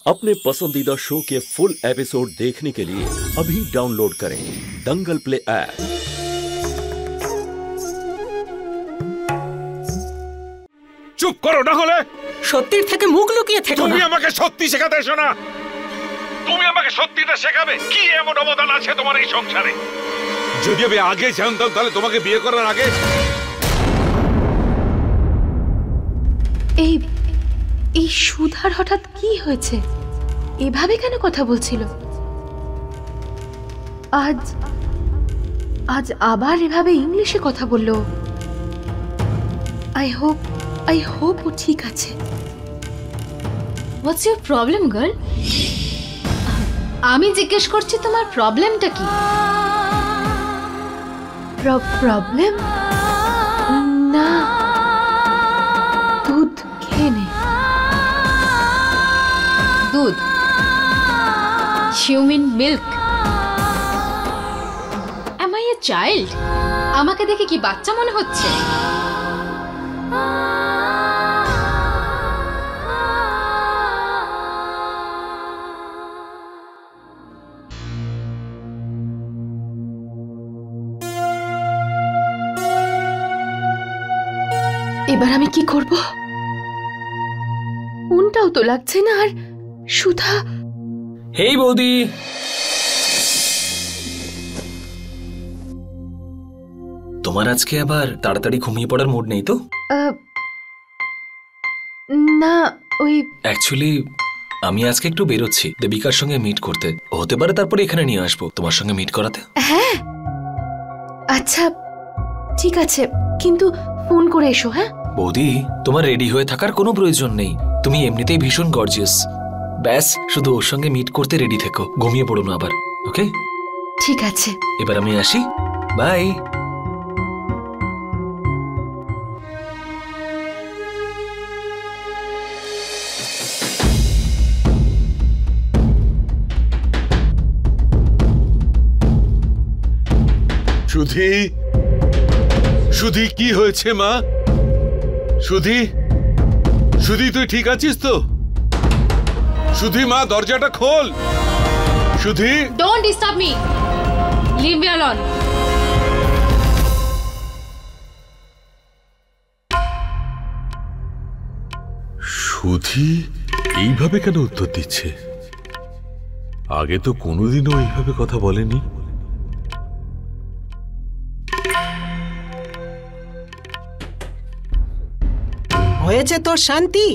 अपने पसंदीदा शो के फुल एपिसोड देखने के लिए अभी डाउनलोड करें दंगल प्ले ऐप। চুপ করো না হলে সত্যির থেকে মুখ লুকিয়ে থেকো না। তুমি আমাকে সত্যি শেখাতে এসো না, তুমি আমাকে সত্যিটা শেখাবে। কি এমন অবদান আছে তোমার এই সংসারে? যদি আমি আগে জানতাম তাহলে তোমাকে বিয়ে করার আগে। এই সুধার হঠাৎ কি হয়েছে? এভাবে কেন কথা বলছিল? আজ আবার এভাবে ইংলিশে কথা বললো। I hope ও ঠিক আছে। What's your problem, girl? আমি জিজ্ঞেস করছি তোমার প্রবলেমটা কি? প্রবলেম না, দুধ খেয়ে নে। দুধ? You mean milk? Am I a child? আমাকে দেখে কি বাচ্চা মনে হচ্ছে? এবার আমি কি করব? মনটাও তো লাগছে না। আর সুধা। হেই বৌদি, তোমার আজকে আবার তাড়াতাড়ি ঘুমিয়ে পড়ার মুড নেই তো? না, ওই অ্যাকচুয়ালি আমি আজকে একটু বেরোচ্ছি দেবিকার সঙ্গে মিট করতে। হতে পারে তারপরে এখানে নিয়ে আসবো তোমার সঙ্গে মিট করাতে। হ্যাঁ আচ্ছা ঠিক আছে, কিন্তু ফোন করে এসো। হ্যাঁ বৌদি, তোমার রেডি হয়ে থাকার কোনো প্রয়োজন নেই, তুমি এমনিতেই ভীষণ গর্জিয়াস। ব্যাস শুধু ওর সঙ্গে মিট করতে রেডি থেকো, ঘুমিয়ে পড়ো না আবার। ওকে ঠিক আছে, এবার আমি আসি, বাই। সুধি, সুধি কি হয়েছে মা? সুধি, সুধি তুই ঠিক আছিস তো? সুধি মা, দরজাটা খোল। সুধি, Don't disturb me. Leave me alone. সুধি এইভাবে কেন উত্তর দিচ্ছে? আগে তো কোনোদিনও এইভাবে কথা বলেনি। হয়েছে তোর শান্তি?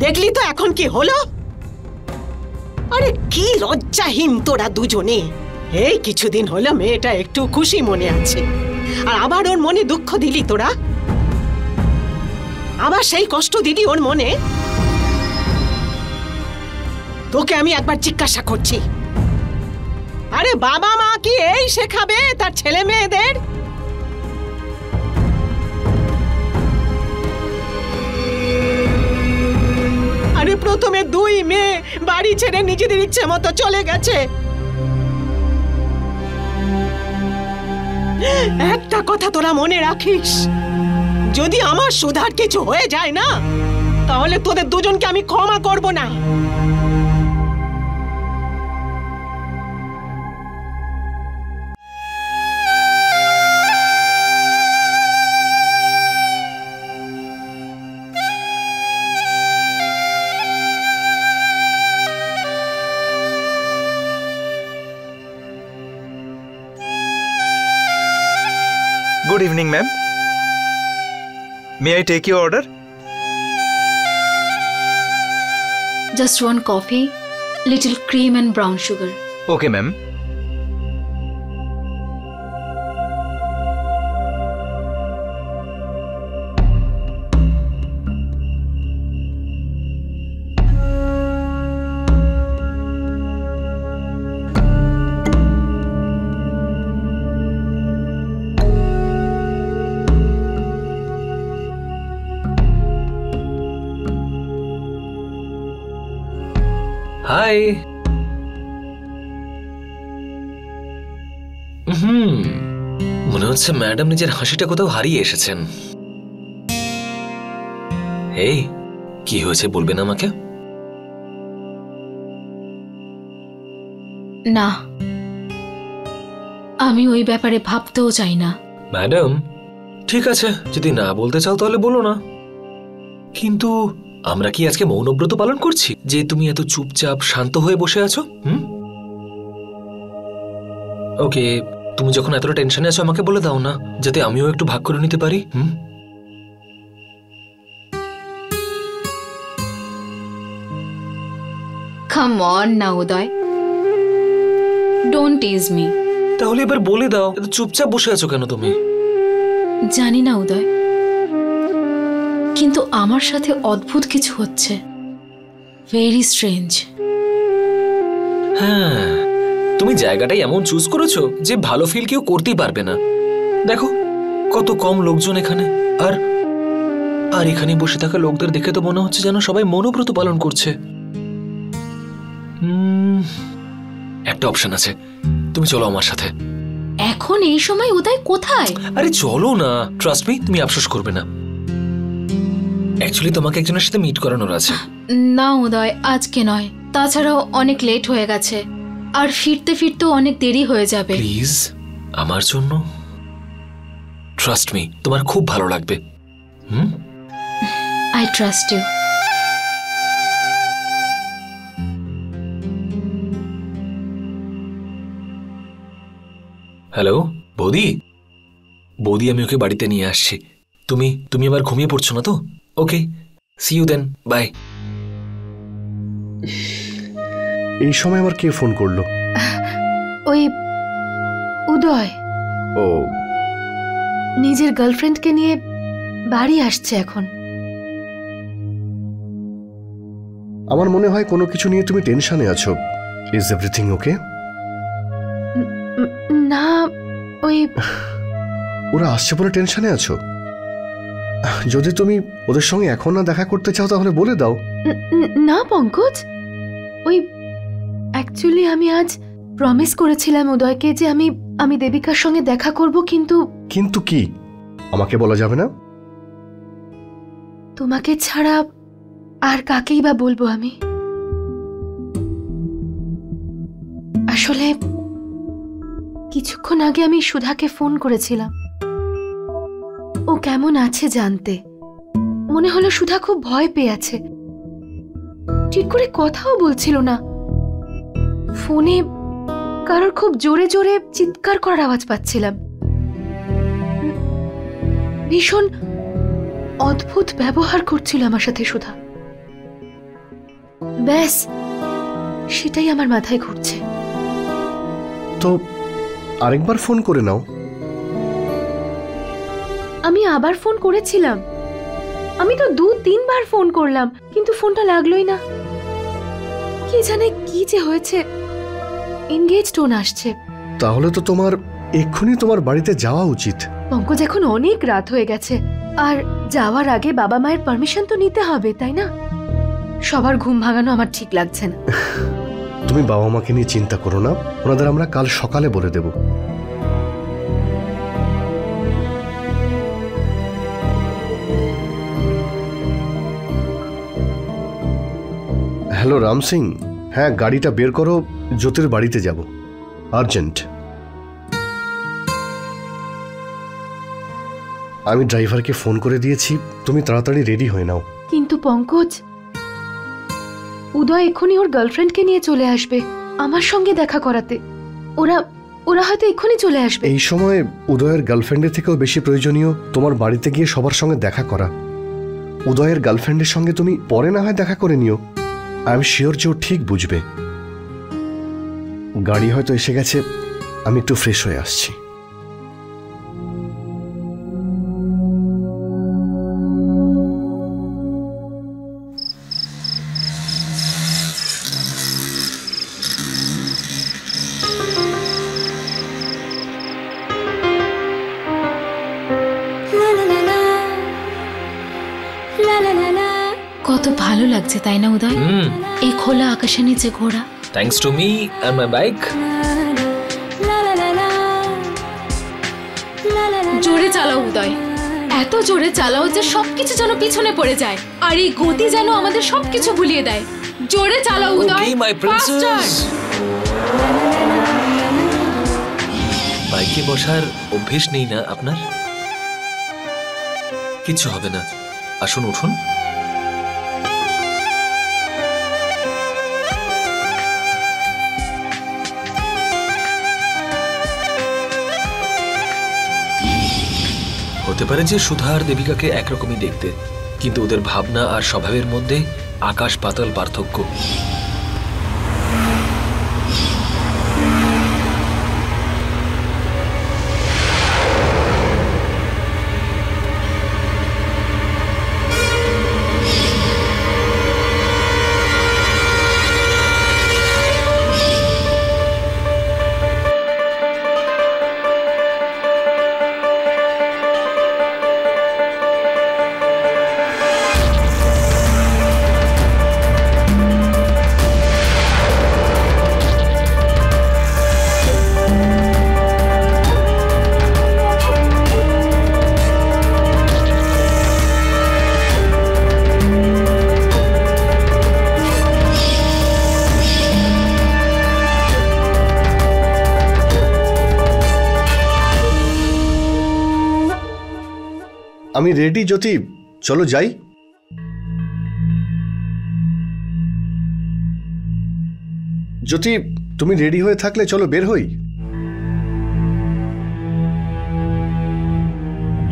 দেখলি তো এখন কি হলো? আরে কি লজ্জাহীন তোরা দুজনে। এই কিছুদিন হলো মেয়েটা একটু খুশি মনে আছে, আর আবার ওর মনে দুঃখ দিলি তোরা। আবার সেই কষ্ট দিলি ওর মনে। তোকে আমি একবার জিজ্ঞাসা করছি, আরে বাবা মা কি এই শেখাবে তার ছেলে মেয়েদের? আরে প্রথমে দুই মেয়ে বাড়ি ছেড়ে নিজেদের ইচ্ছে মতো চলে গেছে। একটা কথা তোরা মনে রাখিস, যদি আমার সুধার কিছু হয়ে যায় না, তাহলে তোদের দুজনকে আমি ক্ষমা করব না। Good evening, ma'am. May I take your order? Just one coffee, little cream and brown sugar. Okay, ma'am. Hi. মনে হচ্ছে ম্যাডাম নিজের হাসিটা কোথাও হারিয়ে এসেছেন। এই কি হয়েছে বলবে না আমাকে? না, আমি ওই ব্যাপারে ভাবতেও চাই না। ম্যাডাম ঠিক আছে, যদি না বলতে চাও তাহলে বলো না, কিন্তু আমরা কি আজকে মৌনব্রত পালন করছি যে তুমি এত চুপচাপ শান্ত হয়ে বসে আছো? ওকে, তুমি যখন এতটা টেনশনে আছো আমাকে বলে দাও না, যাতে আমিও একটু ভাগ করে নিতে পারি। কাম অন না উদয়, ডোন্ট টিজ মি। তাহলে এবার বলে দাও, এত চুপচাপ বসে আছো কেন তুমি? জানি না উদয়, কিন্তু আমার সাথে অদ্ভুত কিছু হচ্ছে, ভেরি স্ট্রেঞ্জ। হ্যাঁ, তুমি জায়গাটাই এমন চুজ করেছো যে ভালো ফিল কেউ করতেই পারবে না। দেখো কত কম লোকজন এখানে, আর আর এখানে বসে থাকা লোকদের দেখে তো মনে হচ্ছে যেন সবাই মৌনব্রত পালন করছে। একটা অপশন আছে, তুমি চলো আমার সাথে। এখন এই সময় উদয় কোথায়? আরে চলো না, ট্রাস্ট মি, তুমি আফসোস করবে না। অ্যাকচুয়ালি তোমাকে একজনের সাথে মিট করানোর আছে। না উদয়, আজকে নয়, তাছাড়াও অনেক লেট হয়ে গেছে, আর ফিরতে ফিরতেও অনেক দেরি হয়ে যাবে। প্লিজ আমার জন্য, ট্রাস্ট মি, তোমার খুব ভালো লাগবে। I trust you. হ্যালো বৌদি, বৌদি আমি ওকে বাড়িতে নিয়ে আসছি। তুমি আবার ঘুমিয়ে পড়ছো না তো? ওকে, সি ইউ দেন, বাই। এই সময় আমার কে ফোন করলো? ওই উদয় ও, নিজের গার্লফ্রেন্ডকে নিয়ে বাড়ি আসছে এখন। আমার মনে হয় কোনো কিছু নিয়ে তুমি টেনশনে আছো। Is everything okay? না, ওই ওরা আসছে বলে টেনশনে আছো? যদি তুমি ওদের সঙ্গে এখন না দেখা করতে চাও তাহলে বলে দাও। না পঙ্কজ, ওই অ্যাকচুয়ালি আমি আজ প্রমিস করেছিলাম উদয়কে যে আমি দেবিকার সঙ্গে দেখা করব, কিন্তু কি আমাকে বলা যাবে না? তোমাকে ছাড়া আর কাকেই বা বলবো আমি? আসলে কিছুক্ষণ আগে আমি সুধাকে ফোন করেছিলাম, ও কেমন আছে জানতে। মনে হলো সুধা খুব ভয় পেয়ে আছে, ঠিক করে কথাও বলছিল না। ফোনে কারোর খুব জোরে জোরে চিৎকার করার আওয়াজ পাচ্ছিলাম। ভীষণ অদ্ভুত ব্যবহার করছিল আমার সাথে সুধা। ব্যাস সেটাই আমার মাথায় ঘুরছে। তো আরেকবার ফোন করে নাও। আমি আবার ফোন করেছিলাম, আমি তো 2-3 বার ফোন করলাম, কিন্তু ফোনটা লাগলোই না। কি জানে কি যে হয়েছে, এনগেজ টোন আসছে। তাহলে তো তোমার এক্ষুনি তোমার বাড়িতে যাওয়া উচিত। পঙ্কজ, এখন অনেক রাত হয়ে গেছে, আর যাওয়ার আগে বাবা মায়ের পারমিশন তো নিতে হবে, তাই না? সবার ঘুম ভাঙানো আমার ঠিক লাগছে না। তুমি বাবা মাকে নিয়ে চিন্তা করো না, ওনাদের আমরা কাল সকালে বলে দেব। হ্যালো রাম সিং, হ্যাঁ গাড়িটা বের করো, জ্যোতির বাড়িতে যাব, আর্জেন্ট। আমি ড্রাইভারকে ফোন করে দিয়েছি, তুমি তাড়াতাড়ি রেডি হয়ে নাও। কিন্তু পঙ্কজ, উদয় এক্ষুনি ওর গার্লফ্রেন্ডকে নিয়ে চলে আসবে আমার সঙ্গে দেখা করাতে। ওরা হয়তো এক্ষুনি চলে আসবে। এই সময় উদয়ের গার্লফ্রেন্ডের থেকেও বেশি প্রয়োজনীয় তোমার বাড়িতে গিয়ে সবার সঙ্গে দেখা করা। উদয়ের গার্লফ্রেন্ডের সঙ্গে তুমি পরে না হয় দেখা করে নিও, আই এম শিওর যে ও ঠিক বুঝবে। গাড়ি হয়তো এসে গেছে, আমি একটু ফ্রেশ হয়ে আসছি। কত ভালো লাগছে তাই না উদয়, এই খোলা আকাশের নিচে ঘোরা। থ্যাঙ্কস টু মি আর মাই বাইক। জোরে চালাও উদয়, এত জোরে চালাও যে সবকিছু যেন পিছনে পড়ে যায়, আর এই গতি যেন আমাদের সবকিছু ভুলিয়ে দেয়। জোরে চালাও উদয়। Okay, my princess. বাইকে বসার অভ্যেস নেই না আপনার? কিছু হবে না, আসুন উঠুন। হতে পারে যে সুধা আর দেবিকাকে একরকমই দেখতে, কিন্তু ওদের ভাবনা আর স্বভাবের মধ্যে আকাশ পাতাল পার্থক্য। আমি রেডি জ্যোতি, চলো যাই। জ্যোতি, তুমি রেডি হয়ে থাকলে চলো বের হই।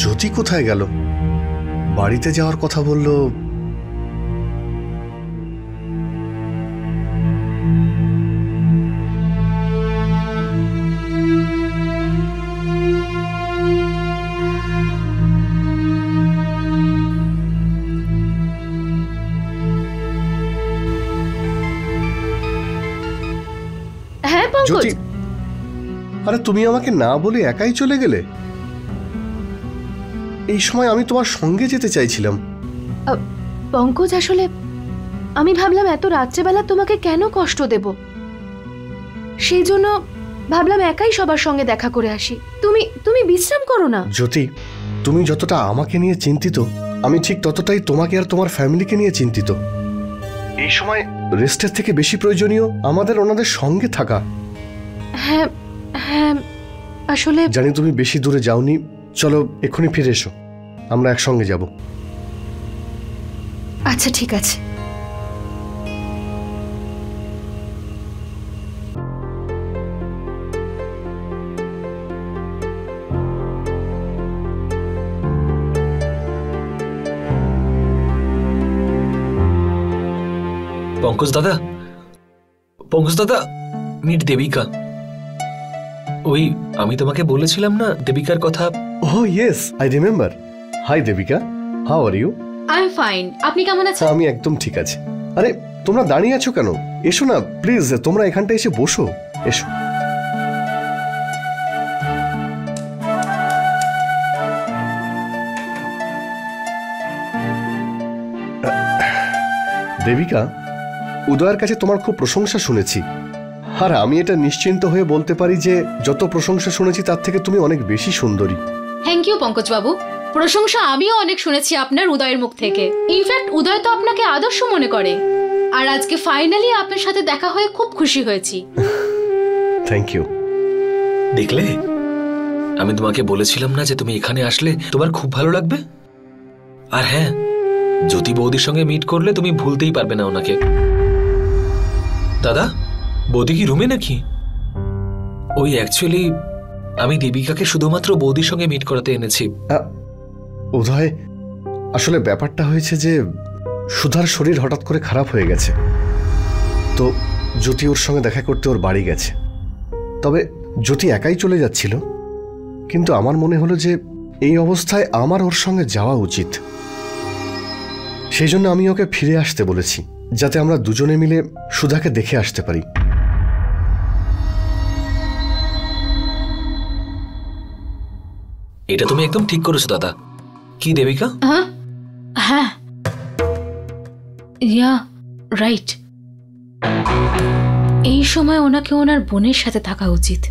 জ্যোতি কোথায় গেল? বাড়িতে যাওয়ার কথা বললো। জ্যোতি, আরে তুমি আমাকে না বলে একাই চলে গেলে। এই সময় আমি তোমার সঙ্গে যেতে চাইছিলাম। পঙ্কজ, আসলে আমি ভাবলাম এত রাত্রেবেলা তোমাকে কেন কষ্ট দেব, সেই জন্য ভাবলাম একাই সবার সঙ্গে দেখা করে আসি। তুমি বিশ্রাম করো না। জ্যোতি, তুমি যতটা আমাকে নিয়ে চিন্তিত, আমি ঠিক ততটাই তোমাকে আর তোমার ফ্যামিলিকে নিয়ে চিন্তিত। এই সময় রেস্টের থেকে বেশি প্রয়োজনীয় আমাদের ওনাদের সঙ্গে থাকা। হ্যাঁ হ্যাঁ, আসলে জানি তুমি বেশি দূরে যাওনি। চলো এক্ষুনি ফিরে এসো, আমরা একসঙ্গে যাব। আচ্ছা ঠিক আছে। পঙ্কজ দাদা, পঙ্কজ দাদা, মিট দেবিকা। ওই আমি তোমাকে বলেছিলাম না দেবিকার কথা। Oh yes, I remember. Hi Devika, how are you? I am fine. আপনি কেমন আছেন? আমি একদম ঠিক আছি। আরে তোমরা দাঁড়িয়ে আছো কেন? এসো না প্লিজ, তোমরা এখানটা এসে বসো, এসো। দেবিকা, উদয়ের কাছে তোমার খুব প্রশংসা শুনেছি, আর আমি এটা নিশ্চিন্ত হয়ে বলতে পারি যে যত প্রশংসা শুনেছি তার থেকে তুমি অনেক বেশি সুন্দরী। থ্যাংক ইউ পঙ্কজ বাবু। প্রশংসা আমিও অনেক শুনেছি আপনার উদয়ের মুখ থেকে। ইনফ্যাক্ট উদয় তো আপনাকে আদর্শ মনে করে, আর আজকে ফাইনালি আপনার সাথে দেখা হয়ে খুব খুশি হয়েছি। Thank you. দেখলে, আমি তোমাকে বলেছিলাম না যে তুমি এখানে আসলে তোমার খুব ভালো লাগবে। আর হ্যাঁ, জ্যোতি বৌদির সঙ্গে মিট করলে তুমি ভুলতেই পারবে না ওনাকে। দাদা, বৌদি কি রুমে নাকি? ওই অ্যাকচুয়ালি আমি দেবিকাকে শুধুমাত্র বৌদির সঙ্গে মিট করাতে এনেছি। উদয়, আসলে ব্যাপারটা হয়েছে যে সুধার শরীর হঠাৎ করে খারাপ হয়ে গেছে, তো জ্যোতি ওর সঙ্গে দেখা করতে ওর বাড়ি গেছে। তবে জ্যোতি একাই চলে যাচ্ছিল, কিন্তু আমার মনে হলো যে এই অবস্থায় আমার ওর সঙ্গে যাওয়া উচিত। সেই জন্য আমি ওকে ফিরে আসতে বলেছি, যাতে আমরা দুজনে মিলে সুধাকে দেখে আসতে পারি। এটা তুমি একদম ঠিক করেছো দাদা। কি দেবিকা? হ্যাঁ, ইয়া রাইট। এই সময় ওনাকে ওনার বোনের সাথে থাকা উচিত।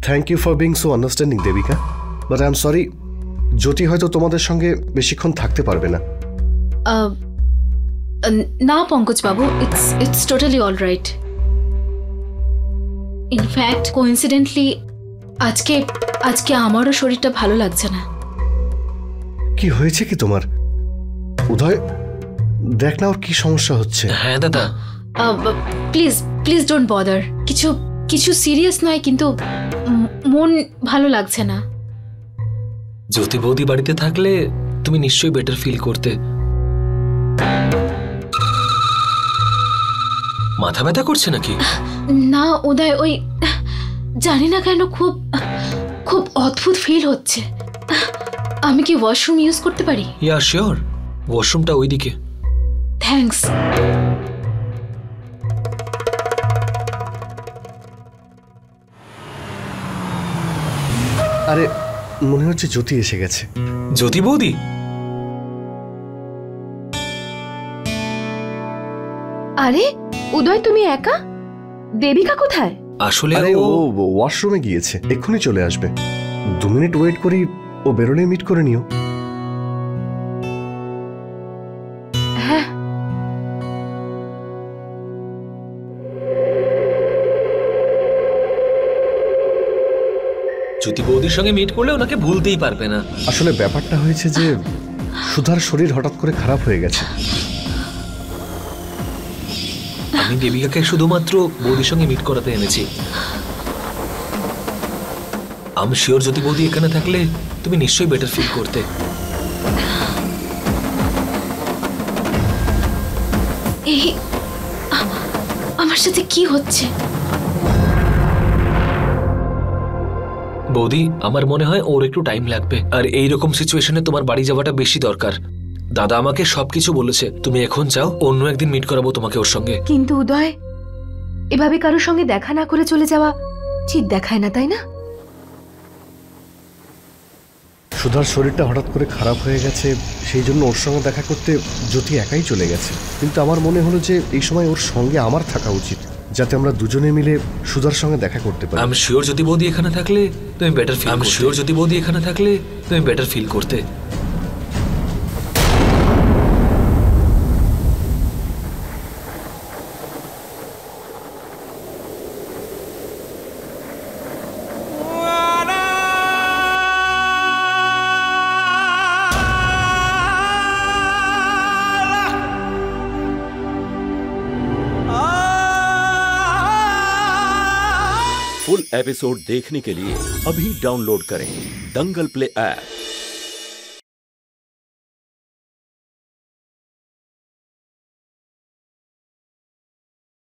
Thank you for being so understanding Devika. But I am sorry, Jyoti হয়তো তোমাদের সঙ্গে বেশিক্ষণ থাকতে পারবে না। না পঙ্কজ বাবু, it's totally all right. In fact coincidentally আজকে আমারও শরীরটা ভালো লাগছে না। কি হয়েছে কি তোমার? উদয়, দেখ না ওর কি সমস্যা হচ্ছে। হ্যাঁ দাদা, প্লিজ ডোন্ট বদার। কিছু সিরিয়াস নয়, কিন্তু মন ভালো লাগছে না। জ্যোতি বৌদি বাড়িতে থাকলে তুমি নিশ্চয়ই বেটার ফিল করতে। মাথা ব্যথা করছে নাকি? না উদয়, ওই জানি না কেন খুব অদ্ভুত ফিল হচ্ছে। আমি কি ওয়াশরুম ইউজ করতে পারি? ইয়া শিওর, ওয়াশরুমটা ওইদিকে। থ্যাঙ্কস। আরে মনে হচ্ছে জ্যোতি এসে গেছে। জ্যোতি বৌদি? আরে উদয়, তুমি একা? দেবিকা কোথায়? আসলে আরে ও ওয়াশরুমে গিয়েছে, এক্ষুনি চলে আসবে। 2 মিনিট ওয়েট করি, ও বেরোলে মিট করে নিও। হ্যাঁ। জ্যোতি বৌদির সঙ্গে মিট করলে ওনাকে ভুলতেই পারবে না। আসলে ব্যাপারটা হয়েছে যে সুধার শরীর হঠাৎ করে খারাপ হয়ে গেছে। আমি দেবিকাকে শুধুমাত্র বৌদির সঙ্গে মিট করাতে এনেছি। আমি শিওর জ্যোতি বৌদি এখানে থাকলে তুমি নিশ্চয়ই বেটার ফিল করতে। এই আমার সাথে কি হচ্ছে? বৌদি, আমার মনে হয় ওর একটু টাইম লাগবে, আর এইরকম সিচুয়েশনে তোমার বাড়ি যাওয়াটা বেশি দরকার। দাদা আমাকে সবকিছু বলেছে। তুমি এখন যাও, অন্য একদিন মিট করাবো তোমাকে ওর সঙ্গে। কিন্তু উদয়, এভাবে কারোর সঙ্গে দেখা না করে চলে যাওয়া ঠিক দেখায় না, তাই না? সুধার শরীরটা হঠাৎ করে খারাপ হয়ে গেছে, সেই জন্য ওর সঙ্গে দেখা করতে জ্যোতি একাই চলে গেছে। কিন্তু আমার মনে হলো যে এই সময় ওর সঙ্গে আমার থাকা উচিত, যাতে আমরা দুজনে মিলে সুধার সঙ্গে দেখা করতে পারি। আমি শিওর জ্যোতি বৌদি এখানে থাকলে তুমি বেটার ফিল। আমি শিওর জ্যোতি বৌদি এখানে থাকলে তুমি বেটার ফিল করতে। फुल एपिसोड देखने के लिए अभी डाउनलोड करें दंगल प्ले ऐप।